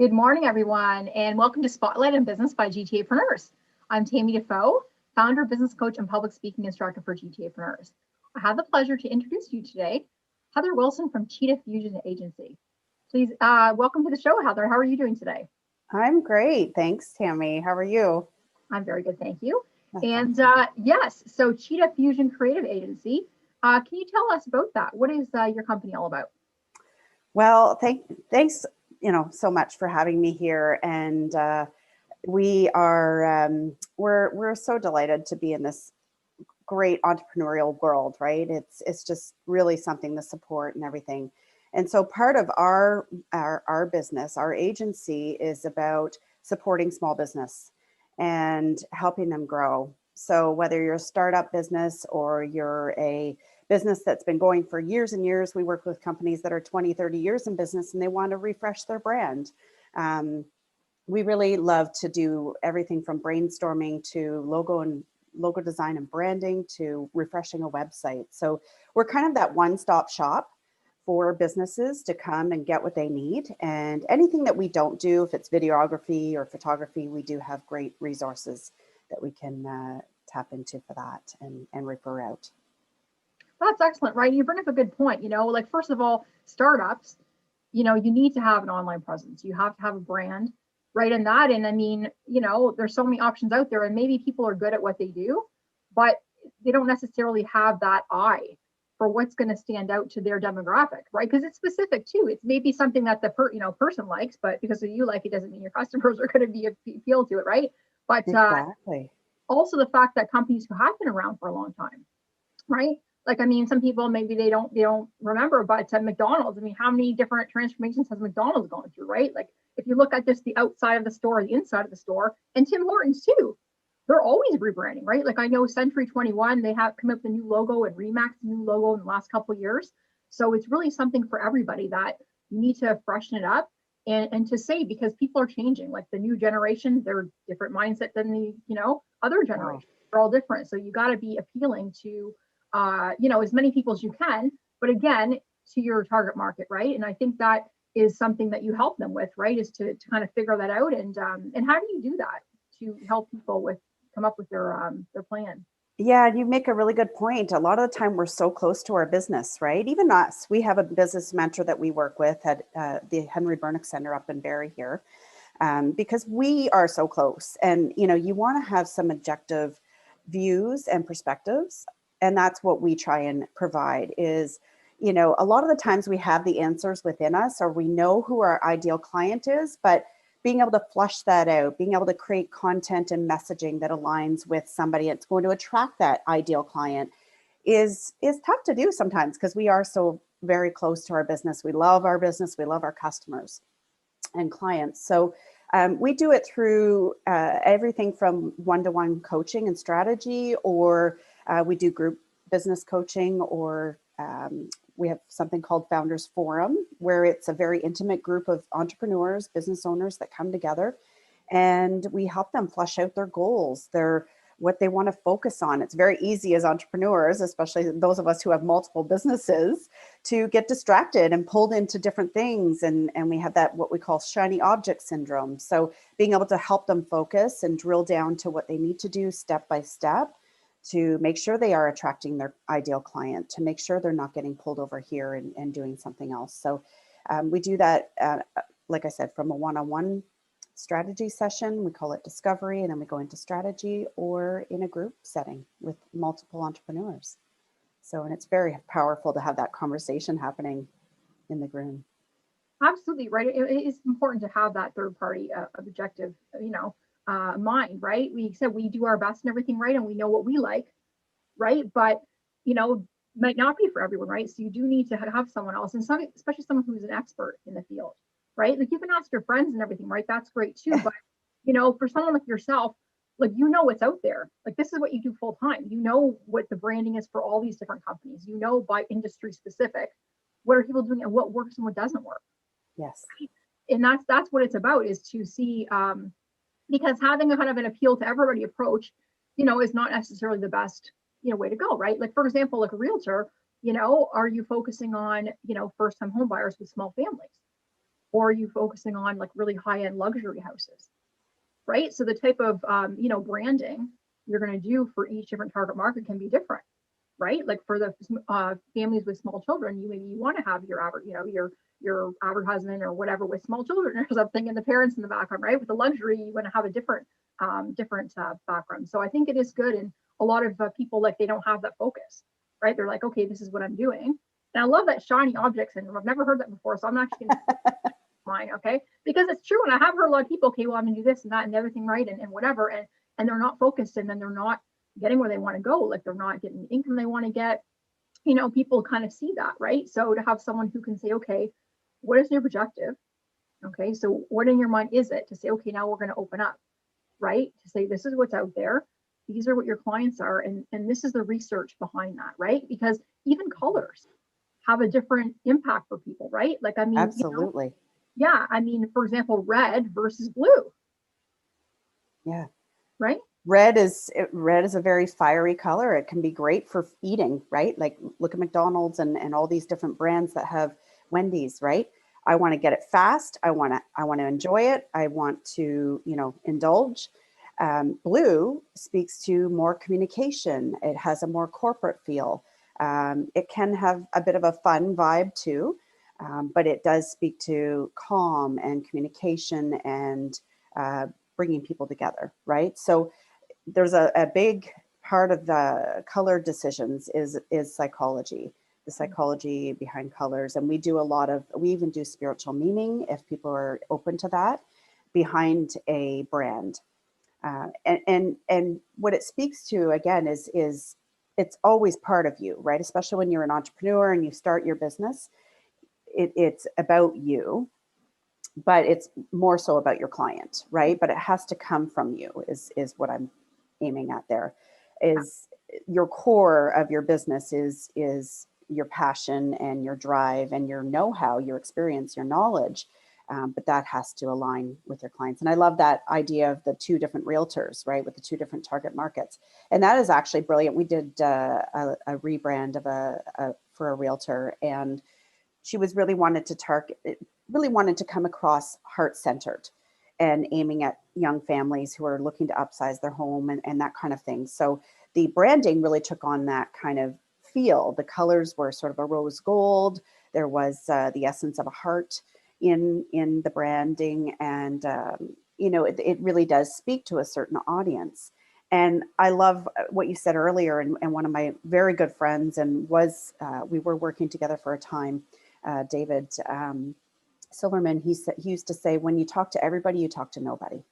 Good morning, everyone, and welcome to Spotlight on Business by GTApreneurs. I'm Tammy Defoe, founder, business coach, and public speaking instructor for GTApreneurs. I have the pleasure to introduce you today, Heather Wilson from Cheetah Fusion Agency. Please welcome to the show, Heather. How are you doing today? I'm great. Thanks, Tammy. How are you? I'm very good, thank you. That's And awesome. yes, so Cheetah Fusion Creative Agency. Can you tell us about that? What is your company all about? Well, thanks, so much for having me here. And we are we're so delighted to be in this great entrepreneurial world, right? It's just really something to support and everything. And so part of our business, our agency, is about supporting small business and helping them grow. So whether you're a startup business or you're a business that's been going for years and years, we work with companies that are 20, 30 years in business and they want to refresh their brand. Um, we really love to do everything from brainstorming to logo design and branding to refreshing a website. So we're kind of that one-stop shop for businesses to come and get what they need. And anything that we don't do, if it's videography or photography, we do have great resources that we can tap into for that and refer out. That's excellent, right? You bring up a good point. Like first of all, startups, you need to have an online presence. You have to have a brand, right? And I mean, there's so many options out there, and maybe people are good at what they do, but they don't necessarily have that eye for what's going to stand out to their demographic, right? Because it's specific too. It's maybe something that the person likes, but because you like it doesn't mean your customers are going to be appealed to it, right? But Exactly. also the fact that companies who have been around for a long time, right? Like, I mean, some people maybe they don't remember, but McDonald's, I mean, how many different transformations has McDonald's gone through, right? Like, if you look at just the outside of the store, the inside of the store, and Tim Hortons too, they're always rebranding, right? Like, I know Century 21, they have come up with a new logo, and Remax a new logo in the last couple of years. So it's really something for everybody that you need to freshen it up and to say, because people are changing. Like the new generation, they're different mindset than the other Oh, generation. They're all different. So you got to be appealing to as many people as you can, but again, to your target market, right? And I think that is something that you help them with, right? Is to kind of figure that out, and how do you do that to help people with come up with their plan? yeah, you make a really good point. A lot of the time we're so close to our business, right? Even us, we have a business mentor that we work with at the Henry Bernick Center up in Barrie here, because we are so close. And, you want to have some objective views and perspectives. And that's what we try and provide is, a lot of the times we have the answers within us, or we know who our ideal client is, but being able to flush that out, being able to create content and messaging that aligns with somebody that's going to attract that ideal client is tough to do sometimes because we are so very close to our business. We love our business. We love our customers and clients. So we do it through everything from one-to-one coaching and strategy, or we do group business coaching, or we have something called Founders Forum, where it's a very intimate group of entrepreneurs, business owners that come together, and we help them flesh out their goals, what they want to focus on. It's very easy as entrepreneurs, especially those of us who have multiple businesses, to get distracted and pulled into different things. And we have that, what we call shiny object syndrome. So being able to help them focus and drill down to what they need to do step by step to make sure they are attracting their ideal client, to make sure they're not getting pulled over here and doing something else. So we do that, like I said, from a one-on-one strategy session, we call it discovery, and then we go into strategy, or in a group setting with multiple entrepreneurs. So, and it's very powerful to have that conversation happening in the room. Absolutely, right. It is important to have that third party objective, mind, right? We said we do our best and everything, right, and we know what we like, right? But you know, might not be for everyone, right? So you do need to have someone else, and some, especially someone who's an expert in the field, right? Like you can ask your friends and everything, right? That's great too. But for someone like yourself, like what's out there. Like this is what you do full time. You know what the branding is for all these different companies. You know by industry specific, what are people doing and what works and what doesn't work. Yes. And that's what it's about, is to see because having a kind of an appeal to everybody approach, is not necessarily the best, way to go, right? Like for example, like a realtor, are you focusing on, first time home buyers with small families? or are you focusing on like really high-end luxury houses, right? So the type of branding you're going to do for each different target market can be different, right? Like for the families with small children, you want to have your average, your average husband or whatever with small children or something, and the parents in the background, right? With the luxury, you want to have a different background. So I think it is good, and a lot of people, like, they don't have that focus, right? They're like, okay, this is what I'm doing, and I love that shiny object syndrome. I've never heard that before, so I'm actually going to mine, okay? Because it's true, and I have heard a lot of people, okay, well, I'm going to do this and that and everything right and whatever, and they're not focused, and then they're not getting where they want to go. Like, they're not getting the income they want to get. People kind of see that, right? So to have someone who can say, okay, what is your objective? Okay, so what in your mind is it to say, okay, now we're going to open up, right? To say, this is what's out there. These are what your clients are. And this is the research behind that, right? Because even colors have a different impact for people, right? Like, I mean, Absolutely. Yeah, I mean, for example, red versus blue. Yeah. Right. Red is a very fiery color. It can be great for eating, right? Like, look at McDonald's and all these different brands that have Wendy's, right? I want to get it fast. I want to enjoy it. I want to, indulge. Blue speaks to more communication. It has a more corporate feel. It can have a bit of a fun vibe too, but it does speak to calm and communication and bringing people together, right? So there's a big part of the color decisions is psychology, the psychology behind colors. And we even do spiritual meaning, if people are open to that, behind a brand. And what it speaks to, again, is it's always part of you, right? Especially when you're an entrepreneur and you start your business, it's about you, but it's more so about your client, right? But it has to come from you is what I'm aiming at there. Is your core of your business is your passion and your drive and your know-how, your experience, your knowledge, but that has to align with your clients. And I love that idea of the two different realtors, right, with the two different target markets. And that is actually brilliant. We did a rebrand of for a realtor, and she was really wanted to come across heart-centered and aiming at young families who are looking to upsize their home and that kind of thing. So the branding really took on that kind of feel. The colors were sort of a rose gold. There was the essence of a heart in the branding. And, it really does speak to a certain audience. And I love what you said earlier. And one of my very good friends we were working together for a time, David Silverman, he used to say, when you talk to everybody, you talk to nobody.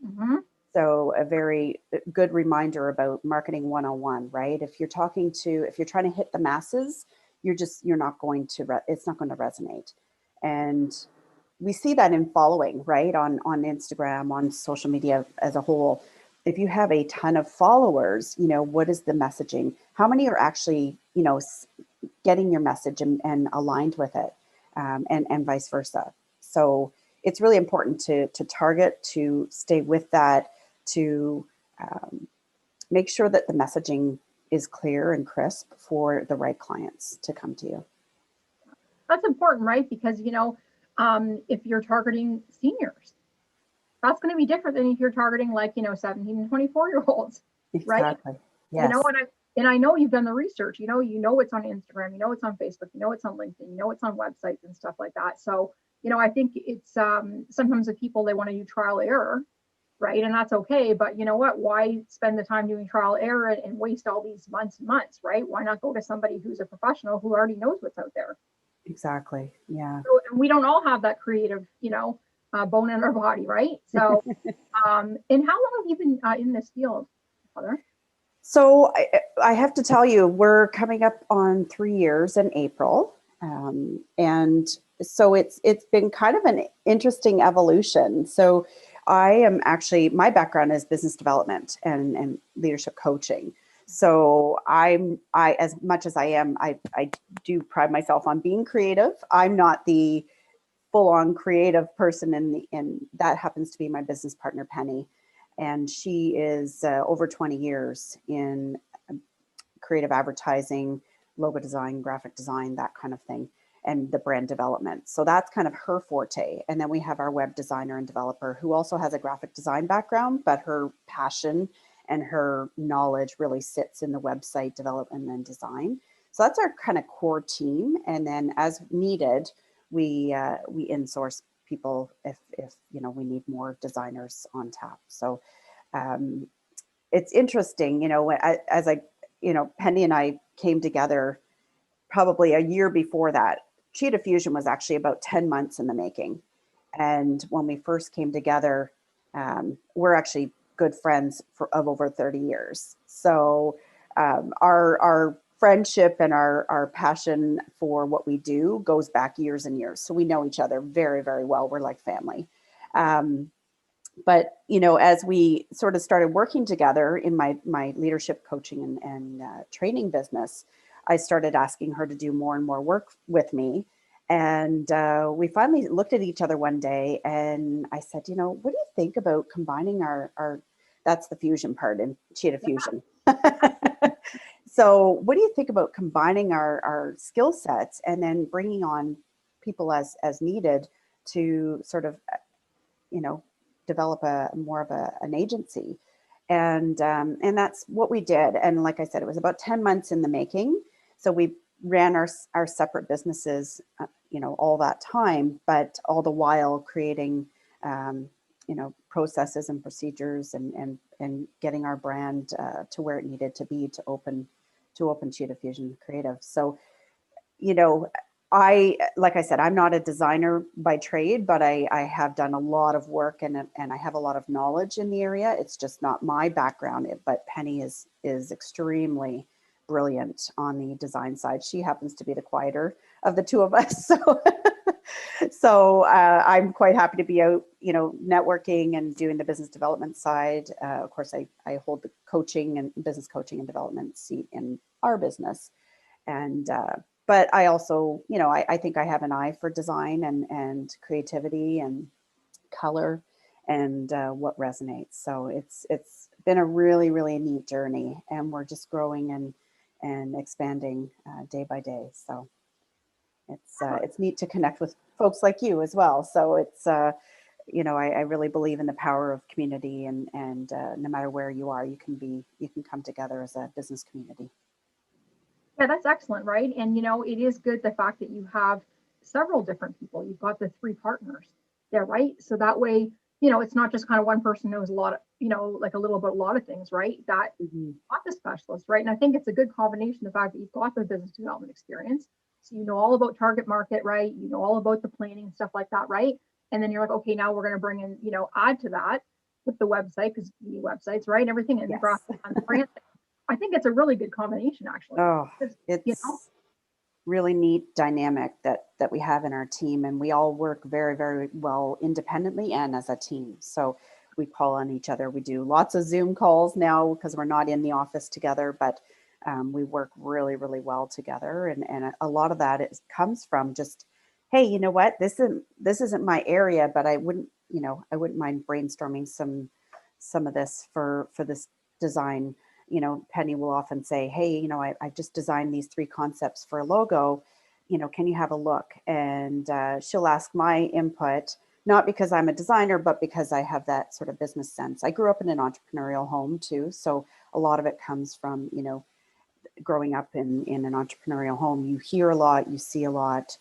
Mm-hmm. So a very good reminder about marketing 101, right? If you're trying to hit the masses, it's not going to resonate. And we see that in following, right? On Instagram, on social media as a whole. If you have a ton of followers, what is the messaging? How many are actually, getting your message and aligned with it, and vice versa. So it's really important to target, to stay with that, to make sure that the messaging is clear and crisp for the right clients to come to you. That's important, right? Because, if you're targeting seniors, that's going to be different than if you're targeting 17 and 24-year-olds, right? Exactly. Yes. And I know you've done the research, you know it's on Instagram, it's on Facebook, it's on LinkedIn, it's on websites and stuff like that. So, I think it's sometimes the people, they want to do trial error, right? And that's okay. But you know what? Why spend the time doing trial error and waste all these months and months, right? Why not go to somebody who's a professional who already knows what's out there? Exactly. Yeah. So, and we don't all have that creative, bone in our body, right? So, and how long have you been in this field, Heather? So I have to tell you, we're coming up on 3 years in April. And so it's been kind of an interesting evolution. So my background is business development and leadership coaching. So as much as I do pride myself on being creative. I'm not the full-on creative person, and that happens to be my business partner, Penny. And she is over 20 years in creative advertising, logo design, graphic design, that kind of thing. and the brand development. So that's kind of her forte. And then we have our web designer and developer who also has a graphic design background, but her passion and her knowledge really sits in the website development and design. So that's our kind of core team. And then as needed, we insource people if we need more designers on tap. So it's interesting, Penny and I came together probably a year before that. Cheetah Fusion was actually about 10 months in the making. And when we first came together, we're actually good friends of over 30 years. So our friendship and our passion for what we do goes back years and years. So we know each other very, very well. We're like family. But, as we sort of started working together in my leadership coaching and training business, I started asking her to do more and more work with me. And we finally looked at each other one day and I said, what do you think about combining our that's the fusion part in Cheetah Fusion. So what do you think about combining our skill sets and then bringing on people as needed to sort of, develop more of an agency? And that's what we did. And like I said, it was about 10 months in the making. So we ran our separate businesses, all that time, but all the while creating, processes and procedures and getting our brand to where it needed to be to open Cheetah Fusion Creative. So, like I said, I'm not a designer by trade, but I have done a lot of work and I have a lot of knowledge in the area. It's just not my background, but Penny is extremely brilliant on the design side. She happens to be the quieter of the two of us. So I'm quite happy to be out, networking and doing the business development side. Of course, I hold the coaching and business coaching and development seat in our business. And but I also, I think I have an eye for design and creativity and color and what resonates. So it's been a really, really neat journey, and we're just growing and expanding day by day. So it's neat to connect with folks like you as well. So it's I really believe in the power of community, and no matter where you are, you can come together as a business community. Yeah, that's excellent, right? And it is good the fact that you have several different people. You've got the 3 partners there, right? So that way, it's not just kind of one person knows a lot of, like a little about a lot of things, right? That got the specialist, right? And I think it's a good combination, the fact that you've got the business development experience. So you know all about target market, right? You know all about the planning and stuff like that, right? And then you're like, okay, now we're going to bring in, add to that with the website, because you need websites, right? And everything, and the graphic and the brand. I think it's a really good combination, actually. Oh, it's really neat dynamic that we have in our team, and we all work very, very well independently and as a team. So we call on each other. We do lots of Zoom calls now because we're not in the office together, but we work really, really well together. And a lot of that comes from just, hey, you know what, this isn't my area, but I wouldn't mind brainstorming some of this for this design. Penny will often say, hey, I just designed these 3 concepts for a logo, can you have a look? And she'll ask my input, not because I'm a designer, but because I have that sort of business sense. I grew up in an entrepreneurial home too. So a lot of it comes from, growing up in an entrepreneurial home. You hear a lot, you see a lot,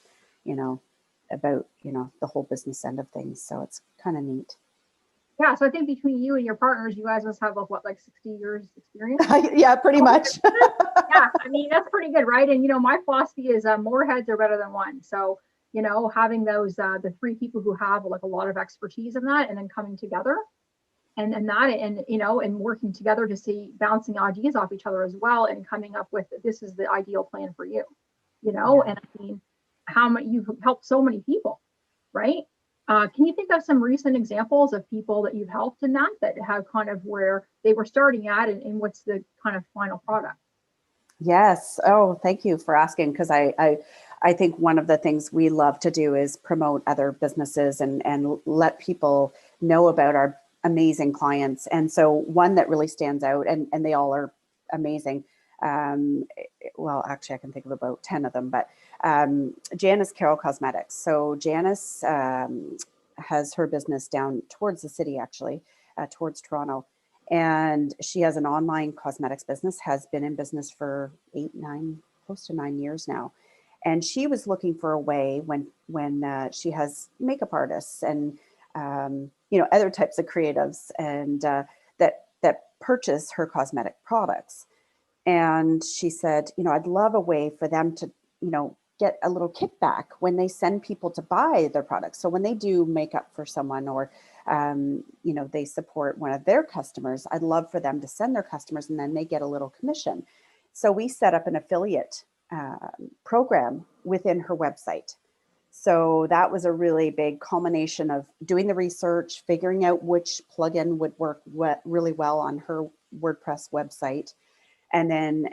about, the whole business end of things. So it's kind of neat. Yeah, so I think between you and your partners, you guys must have like 60 years experience? Yeah, pretty much. Yeah, I mean, that's pretty good, right? And, my philosophy is more heads are better than one. So, having those, the 3 people who have like a lot of expertise in that, and then coming together and working together to see, bouncing ideas off each other as well, and coming up with, this is the ideal plan for you, and I mean, how much you've helped so many people, right? Can you think of some recent examples of people that you've helped in that have kind of where they were starting at, and what's the kind of final product? Yes. Oh, thank you for asking, because I think one of the things we love to do is promote other businesses and let people know about our amazing clients. And so one that really stands out, and they all are amazing, Well, actually I can think of about 10 of them, but Janice Carroll Cosmetics. So Janice has her business down towards the city, actually, towards Toronto. And she has an online cosmetics business, has been in business for 8, 9, close to 9 years now. And she was looking for a way when she has makeup artists and other types of creatives and that purchase her cosmetic products. And she said, I'd love a way for them to, get a little kickback when they send people to buy their products. So when they do makeup for someone or, they support one of their customers, I'd love for them to send their customers and then they get a little commission. So we set up an affiliate program within her website. So that was a really big culmination of doing the research, figuring out which plugin would work really well on her WordPress website, and then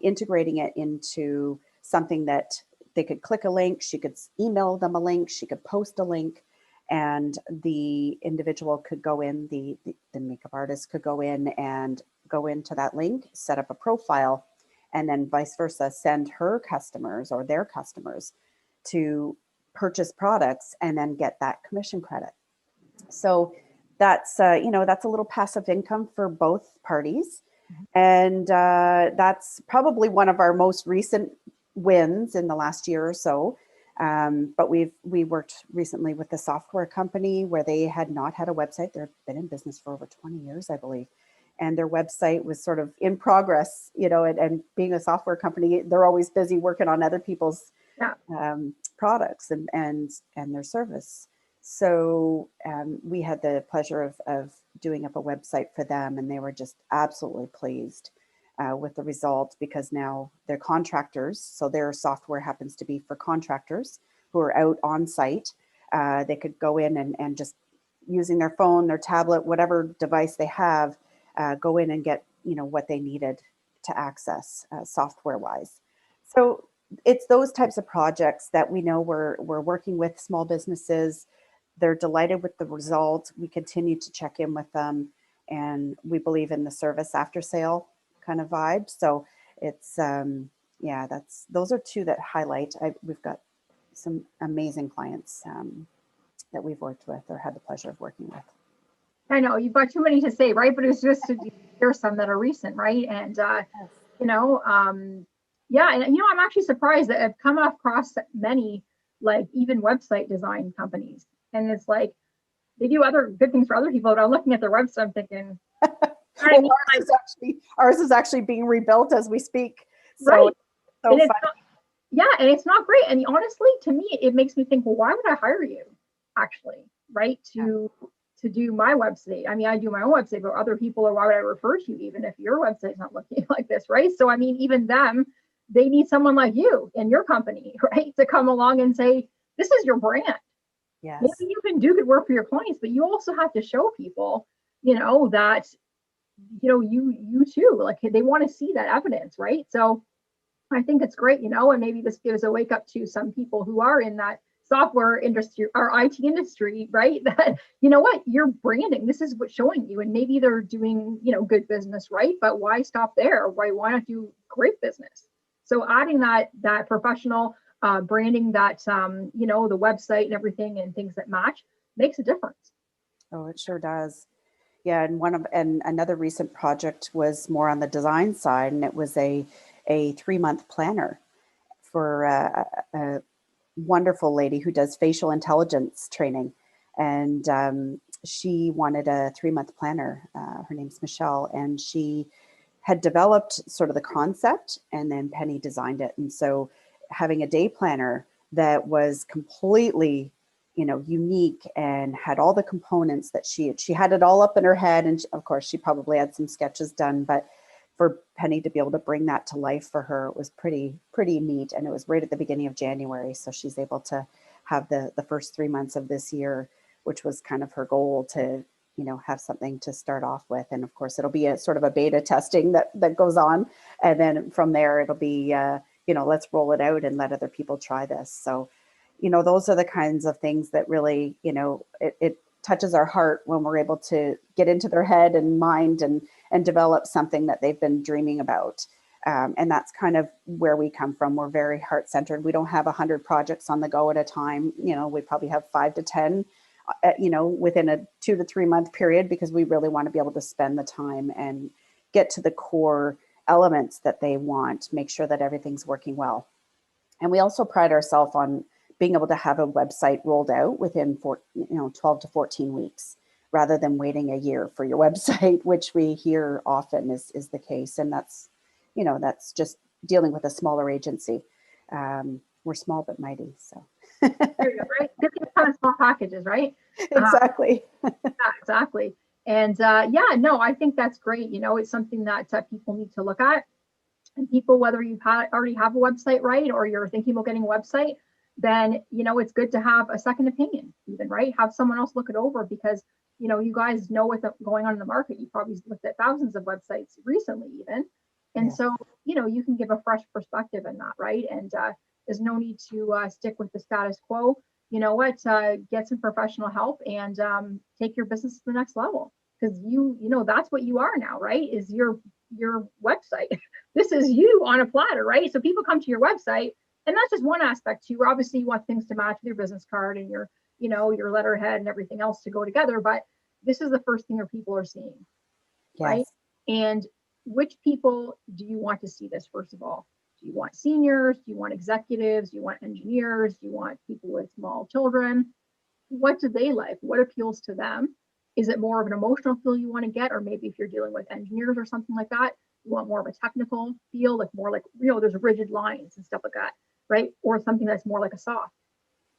integrating it into something that they could click a link, she could email them a link, she could post a link, and the individual could go in, the makeup artist could go in and go into that link, set up a profile, and then vice versa, send her customers or their customers to purchase products and then get that commission credit. So that's, that's a little passive income for both parties. And that's probably one of our most recent wins in the last year or so. But we worked recently with a software company where they had not had a website. They've been in business for over 20 years, I believe. And their website was sort of in progress, and being a software company, they're always busy working on other people's products and their service. So we had the pleasure of doing up a website for them, and they were just absolutely pleased with the result, because now they're contractors. So their software happens to be for contractors who are out on site. They could go in and just using their phone, their tablet, whatever device they have, go in and get what they needed to access software wise. So it's those types of projects that we know we're working with small businesses. They're delighted with the result. We continue to check in with them, and we believe in the service after sale kind of vibe. So it's those are two that highlight. We've got some amazing clients that we've worked with or had the pleasure of working with. I know you've got too many to say, right? But it's just to hear some that are recent, right? And Yes. I'm actually surprised that I've come across many, like even website design companies, and it's like they do other good things for other people. But I'm looking at their website, I'm thinking, Well, ours is actually being rebuilt as we speak. So, right? So and and it's not great. And honestly, to me, it makes me think, well, why would I hire you, actually, right? To do my website. I mean, I do my own website, but other people, or why would I refer to you, even if your website's not looking like this, right? So, I mean, even them, they need someone like you in your company, right, to come along and say, this is your brand. Yes. Maybe you can do good work for your clients, but you also have to show people, that, you too, like they want to see that evidence, right? So I think it's great, and maybe this gives a wake up to some people who are in that software industry or IT industry, right? That, what, you're branding, this is what's showing you, and maybe they're doing, good business, right? But why stop there? Why not do great business? So adding that professional branding, that, the website and everything and things that match makes a difference. Oh, it sure does. Yeah, and another recent project was more on the design side, and it was a 3-month planner for a wonderful lady who does facial intelligence training, and she wanted a 3-month planner. Her name's Michelle, and she had developed sort of the concept, and then Penny designed it. And so having a day planner that was completely unique and had all the components that she had it all up in her head. And of course she probably had some sketches done, but for Penny to be able to bring that to life for her, it was pretty neat. And it was right at the beginning of January. So she's able to have the first 3 months of this year, which was kind of her goal, to, have something to start off with. And of course it'll be a sort of a beta testing that goes on. And then from there it'll be, let's roll it out and let other people try this. So, those are the kinds of things that really, it touches our heart when we're able to get into their head and mind and develop something that they've been dreaming about. And that's kind of where we come from. We're very heart-centered. We don't have 100 projects on the go at a time. You know, we probably have 5 to 10, you know, within a 2 to 3 month period, because we really want to be able to spend the time and get to the core elements that they want, make sure that everything's working well. And we also pride ourselves on being able to have a website rolled out within 12 to 14 weeks, rather than waiting a year for your website, which we hear often is the case. And that's, you know, that's just dealing with a smaller agency. We're small but mighty, so. There you go, right? Get these kind of small packages, right? Exactly. Yeah, exactly. And yeah, no, I think that's great. You know, it's something that people need to look at. And people, whether you already have a website, right, or you're thinking about getting a website, then, you know, it's good to have a second opinion, even, right? Have someone else look it over, because, you know, you guys know what's going on in the market. You probably looked at thousands of websites recently, even. And Yeah. so, you know, you can give a fresh perspective in that, right? And there's no need to stick with the status quo. You know what? Get some professional help and take your business to the next level, because you know, that's what you are now, right? Is your website. This is you on a platter, right? So people come to your website, and that's just one aspect too. Obviously, you want things to match with your business card and your, you know, your letterhead and everything else to go together. But this is the first thing that people are seeing, right? Yes. And which people do you want to see this, first of all? Do you want seniors? Do you want executives? Do you want engineers? Do you want people with small children? What do they like? What appeals to them? Is it more of an emotional feel you want to get? Or maybe if you're dealing with engineers or something like that, you want more of a technical feel, like more like, you know, there's rigid lines and stuff like that, right? Or something that's more like a soft,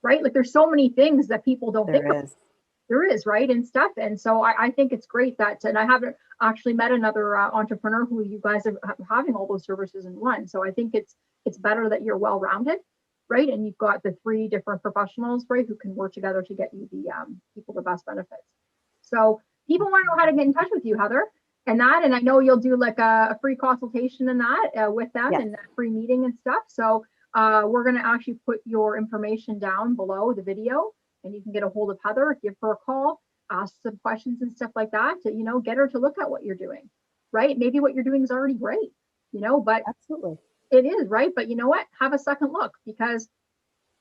right? Like there's so many things that people don't think of. There is. There is, right, and stuff. And so I think it's great that, and I haven't actually met another entrepreneur who you guys are having all those services in one. So I think it's better that you're well-rounded, right? And you've got the 3 different professionals, right, who can work together to get you the people the best benefits. So people want to know how to get in touch with you, Heather, and that, and I know you'll do like a free consultation and that with them, Yes. and a free meeting and stuff. So we're going to actually put your information down below the video, and you can get a hold of Heather, give her a call, ask some questions and stuff like that to, you know, get her to look at what you're doing, right? Maybe what you're doing is already great, you know, but Absolutely. it is, right? But you know what? Have a second look, because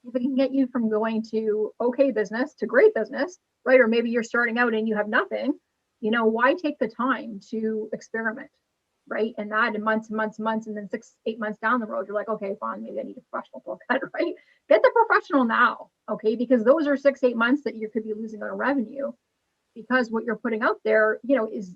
if it can get you from going to okay business to great business, right? Or maybe you're starting out and you have nothing, you know, why take the time to experiment, right? And that in months and months and months, and then 6, 8 months down the road, you're like, okay, fine, maybe I need a professional to look at it, right? Get the professional now, okay? Because those are 6, 8 months that you could be losing on revenue, because what you're putting out there, you know, is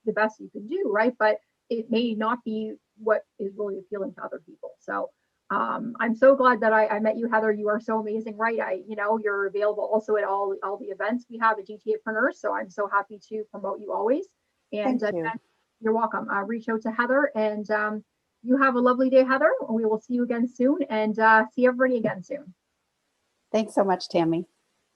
the best you can do, right? But it may not be what is really appealing to other people. So I'm so glad that I met you, Heather. You are so amazing, right? You know, you're available also at all the events we have at GTApreneurs. So I'm so happy to promote you always. And Thank you. you're welcome. Reach out to Heather, and you have a lovely day, Heather. We will see you again soon, and see everybody again soon. Thanks so much, Tammy.